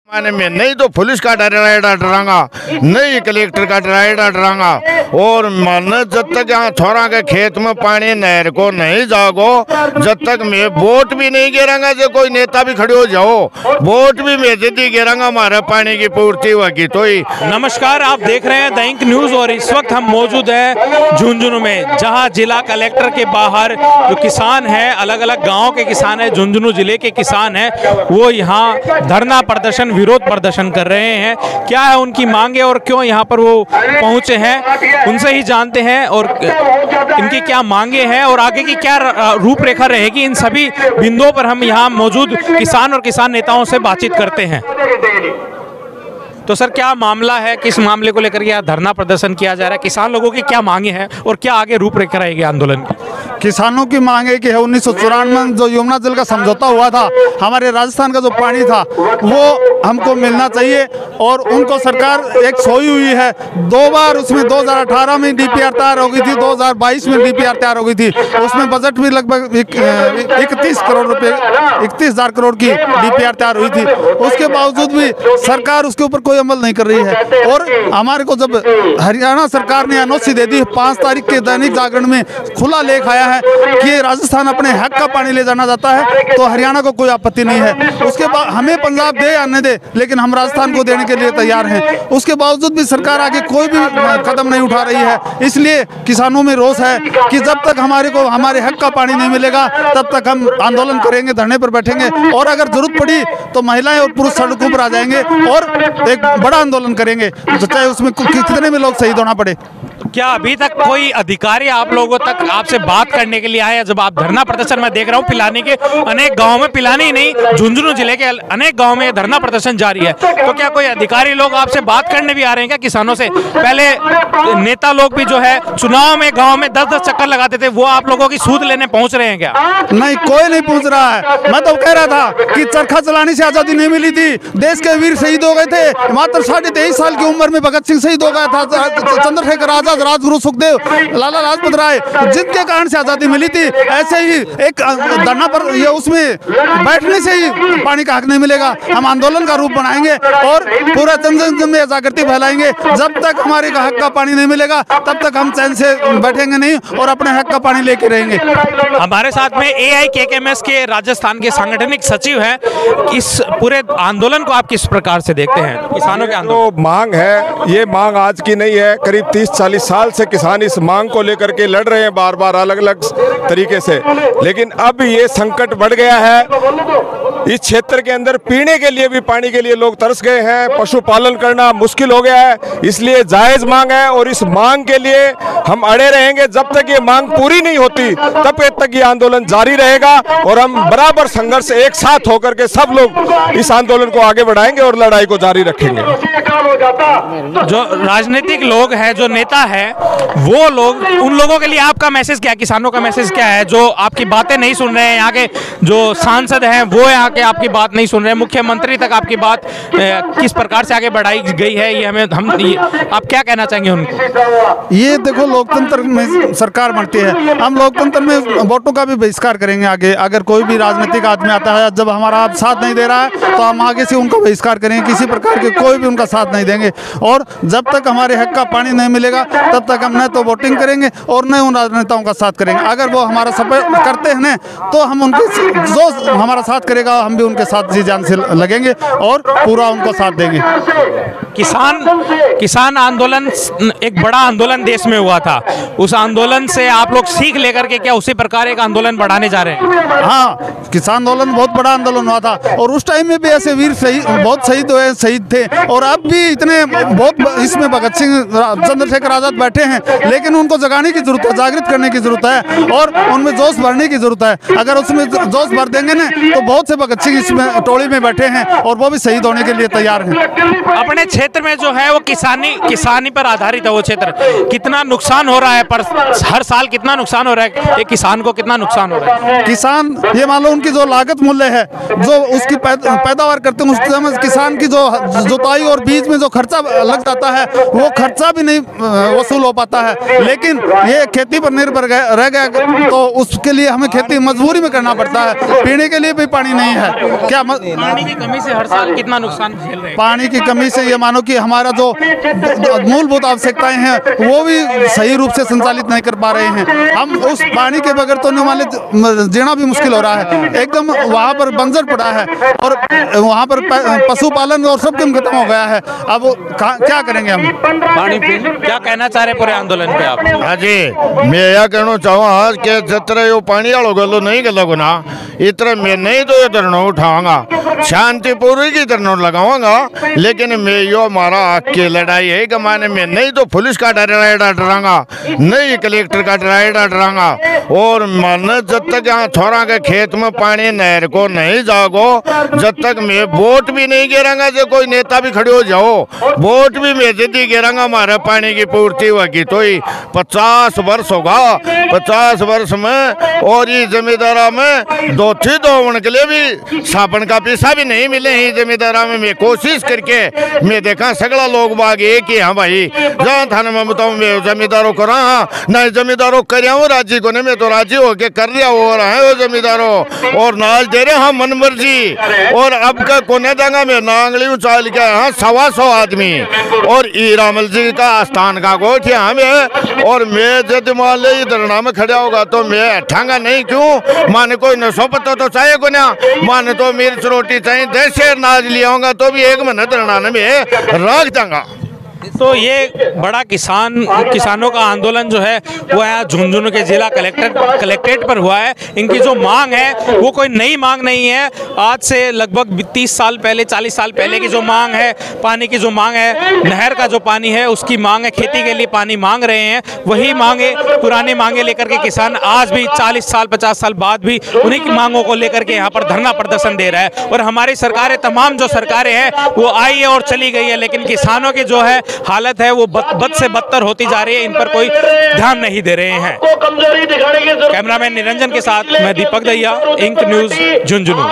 माने में नहीं तो पुलिस का डरांगा, नहीं कलेक्टर का डरांगा। और मन जब तक यहाँ छोरा के खेत में पानी नहर को नहीं जागो, जब तक मैं वोट भी नहीं गिरांगा। जो कोई नेता भी खड़े हो जाओ, वोट भी मैं जल्दी गिरांगा, हमारा पानी की पूर्ति होगी तो ही। नमस्कार, आप देख रहे हैं द इंक न्यूज और इस वक्त हम मौजूद हैं झुंझुनू में, जहां जिला कलेक्टर के बाहर जो किसान हैं, अलग अलग गाँव के किसान हैं, झुंझुनू जिले के किसान हैं, वो यहाँ धरना प्रदर्शन, विरोध प्रदर्शन कर रहे हैं। क्या है उनकी मांगे और क्यों यहाँ पर वो पहुंचे हैं, उनसे ही जानते हैं और इनकी क्या मांगे हैं और आगे की क्या रूपरेखा रहेगी। इन सभी बिंदुओं पर हम यहाँ मौजूद किसान और किसान नेताओं से बातचीत करते हैं। तो सर, क्या मामला है, किस मामले को लेकर यहाँ धरना प्रदर्शन किया जा रहा है, किसान लोगों की क्या मांगे हैं और क्या आगे रूपरेखा रहेगी आंदोलन की? किसानों की मांग है कि 1994 में जो यमुना जल का समझौता हुआ था, हमारे राजस्थान का जो पानी था वो हमको मिलना चाहिए। और उनको सरकार एक सोई हुई है, 2 बार उसमें 2018 में डीपीआर तैयार हो गई थी, 2022 में डीपीआर तैयार हो गई थी। उसमें बजट भी लगभग 31 करोड़ रुपए, 31,000 करोड़ की डीपीआर तैयार हुई थी। उसके बावजूद भी सरकार उसके ऊपर कोई अमल नहीं कर रही है। और हमारे को जब हरियाणा सरकार ने एनओसी दे दी 5 तारीख के दैनिक जागरण में खुला लेख आया है कि राजस्थान अपने हक का पानी ले जाना चाहता है, तो हरियाणा को कोई आपत्ति नहीं है। उसके बाद हमें पंजाब दे या न दे, लेकिन हम राजस्थान को देने के लिए तैयार हैं। उसके बावजूद भी सरकार आगे कोई भी कदम नहीं उठा रही है। इसलिए किसानों में रोष है कि जब तक हमारे को हमारे हक का पानी नहीं मिलेगा, तब तक हम आंदोलन करेंगे, धरने पर बैठेंगे और अगर जरूरत पड़ी तो महिलाएं और पुरुष सड़कों पर आ जाएंगे और एक बड़ा आंदोलन करेंगे, चाहे उसमें कितने भी लोग शहीद होना पड़े। क्या अभी तक कोई अधिकारी आप लोगों तक आपसे बात करने के लिए आया? जब आप धरना प्रदर्शन में देख रहा हूँ, पिलानी के अनेक गांव में, पिलानी ही नहीं, झुंझुनू जिले के अनेक गांव में धरना प्रदर्शन जारी है, तो क्या कोई अधिकारी लोग आपसे बात करने भी आ रहे हैं क्या किसानों से? पहले नेता लोग भी जो है चुनाव में गाँव में 10-10 चक्कर लगाते थे, वो आप लोगों की सूद लेने पहुंच रहे हैं क्या? नहीं, कोई नहीं पहुंच रहा है। मैं तो कह रहा था कि चरखा चलाने से आजादी नहीं मिली थी, देश के वीर शहीद हो गए थे। मात्र 23.5 साल की उम्र में भगत सिंह शहीद हो गया था, चंद्रशेखर आजाद, राजगुरु सुखदेव, लाला लाजपत राय, जिनके कारण से आजादी मिली थी। ऐसे ही एक धरना पर ये उसमें बैठने से ही पानी का हक नहीं मिलेगा। हम आंदोलन का रूप बनाएंगे और पूरा जन में जागृति फैलाएंगे। जब तक हमारे हक का पानी नहीं मिलेगा, तब तक हम चैन से बैठेंगे नहीं और अपने हक का पानी लेके रहेंगे। हमारे साथ में AIKKMS के राजस्थान के सांगठनिक सचिव हैं। इस पूरे आंदोलन को आप किस प्रकार से देखते हैं? किसानों के आंदोलन मांग है, ये मांग आज की नहीं है, करीब 30-40 साल से किसान इस मांग को लेकर के लड़ रहे हैं, बार बार अलग अलग तरीके से। लेकिन अब ये संकट बढ़ गया है, इस क्षेत्र के अंदर पीने के लिए भी पानी के लिए लोग तरस गए हैं, पशुपालन करना मुश्किल हो गया है। इसलिए जायज मांग है और इस मांग के लिए हम अड़े रहेंगे। जब तक ये मांग पूरी नहीं होती, तब तक ये आंदोलन जारी रहेगा और हम बराबर संघर्ष एक साथ होकर के सब लोग इस आंदोलन को आगे बढ़ाएंगे और लड़ाई को जारी रखेंगे। जो राजनीतिक लोग हैं, जो नेता है, वो लोग, उन लोगों के लिए आपका मैसेज क्या है? किसानों का मैसेज क्या है? जो आपकी बातें नहीं सुन रहे हैं, यहाँ के जो सांसद हैं वो यहाँ के आपकी बात नहीं सुन रहे हैं, मुख्यमंत्री तक आपकी बात किस प्रकार से आगे बढ़ाई गई है, ये हमें आप क्या कहना चाहेंगे उनको? ये देखो, लोकतंत्र में सरकार बनती है, हम लोकतंत्र में वोटों का भी बहिष्कार करेंगे आगे। अगर कोई भी राजनीतिक आदमी आता है, जब हमारा आप साथ नहीं दे रहा है, तो हम आगे से उनका बहिष्कार करेंगे, किसी प्रकार के कोई भी उनका साथ नहीं देंगे। और जब तक हमारे हक का पानी नहीं मिलेगा, तब तक हम न तो वोटिंग करेंगे और न उन राजनेताओं का साथ करेंगे। अगर वो हमारा सपोर्ट करते हैं तो हम उनके, जो हमारा साथ करेगा हम भी उनके साथ जी जान से लगेंगे और पूरा उनको साथ देंगे। किसान आंदोलन एक बड़ा आंदोलन देश में हुआ था, उस आंदोलन से आप लोग सीख लेकर के क्या उसी प्रकार एक आंदोलन बढ़ाने जा रहे हैं? हाँ, किसान आंदोलन बहुत बड़ा आंदोलन हुआ था और उस टाइम में भी ऐसे वीर बहुत शहीद थे और अब भी इतने बहुत इसमें भगत सिंह, चंद्रशेखर आजाद बैठे हैं, लेकिन उनको जगाने की जरूरत है, जागृत करने की जरूरत है और उनमें जोश भरने की जरूरत है। अगर उसमें जोश भर देंगे ना, तो बहुत से भगत सिंह इसमें टोली में बैठे हैं और वो भी शहीद होने के लिए तैयार हैं। अपने क्षेत्र में जो है वो किसानी पर आधारित है वो क्षेत्र, कितना नुकसान हो रहा है? पर हर साल कितना नुकसान हो रहा है? एक किसान को कितना नुकसान हो रहा है? किसान, ये मान लो उनकी जो लागत मूल्य है, जो उसकी पैदावार करते हैं, उस समय किसान की जो जुताई और बीज में जो खर्चा लग जाता है, वो खर्चा भी नहीं वसूल हो पाता है। लेकिन ये खेती पर निर्भर रह गया, तो उसके लिए हमें खेती मजबूरी में करना पड़ता है, पीने के लिए भी पानी नहीं है। क्या पानी की कमी से हर साल कितना नुकसान झेल रहे हैं? पानी की कमी से ये मानो कि हमारा जो मूलभूत आवश्यकताएं हैं वो भी सही रूप से संचालित नहीं कर पा रहे हैं। हम उस पानी के बगैर तो मान जीना भी मुश्किल हो रहा है। एकदम वहाँ पर बंजर पड़ा है और वहाँ पर पशुपालन और सब कुछ खत्म हो गया है। अब क्या करेंगे हम? पानी क्या कहना चाह रहे पूरे आंदोलन पे आप? हाँ जी, मैं यह कहना चाहूँगा कि जितना यो पानी वालों गलो नहीं गलोगे ना, इतना मैं नहीं तो ये धरना उठाऊंगा, शांतिपूर्वक ही धरना लगाऊंगा। लेकिन मैं यो हमारा हक की लड़ाई है कि माने मैं नहीं तो पुलिस का डराऊंगा, नहीं कलेक्टर का डराऊंगा। और मन जब तक यहाँ छोरा के खेत में पानी नहर को नहीं जागो, जब तक मैं वोट भी नहीं गिरांगा। जो कोई नेता भी खड़े हो जाओ, वोट भी मैं जल्दी गिरांगा। हमारे पानी की पूर्ति होगी तो ही 50 वर्ष होगा। 50 वर्ष में और ये जमींदारा में दो के लिए भी साबन का पैसा भी नहीं मिले ही जमींदारा में। मैं कोशिश करके मैं देखा सगला लोग बाग एक कि हाँ भाई जहाँ थाने में बताऊँ मैं जमींदारों को रहा नहीं, जमींदारों कर राजी को नहीं, मैं तो राजी होके कर लिया हो रहा है वो जमींदारों और नाल दे रहे हाँ मन मर्जी। और अब का कोने देंगा मैं नांगली उचाल के हाँ 125 आदमी और ईरामल जी का आस्थान का गोठ यहाँ में। और मैं जब मान ले धरना में खड़ा होगा तो मैं हटांगा नहीं। क्यों माने कोई नशो पत्ता तो चाहिए को ना, माने तो मिर्च रोटी चाहिए 10 शेर नाज लिया होगा तो भी 1 महीना धरना में रख जाऊंगा। तो ये बड़ा किसानों का आंदोलन जो है वो यहाँ झुंझुनू के जिला कलेक्ट्रेट पर हुआ है। इनकी जो मांग है वो कोई नई मांग नहीं है। आज से लगभग 30 साल पहले 40 साल पहले की जो मांग है, पानी की जो मांग है, नहर का जो पानी है उसकी मांग है, खेती के लिए पानी मांग रहे हैं। वही मांगे पुरानी मांगे लेकर के किसान आज भी 40 साल 50 साल बाद भी उन्हीं की मांगों को लेकर के यहाँ पर धरना प्रदर्शन दे रहा है। और हमारी सरकारें, तमाम जो सरकारें हैं वो आई है और चली गई है, लेकिन किसानों की जो है हालत है वो बद से बदतर होती जा रही है। इन पर कोई ध्यान नहीं दे रहे हैं। कैमरामैन निरंजन के साथ मैं दीपक दहिया, इंक न्यूज़ झुंझुनू।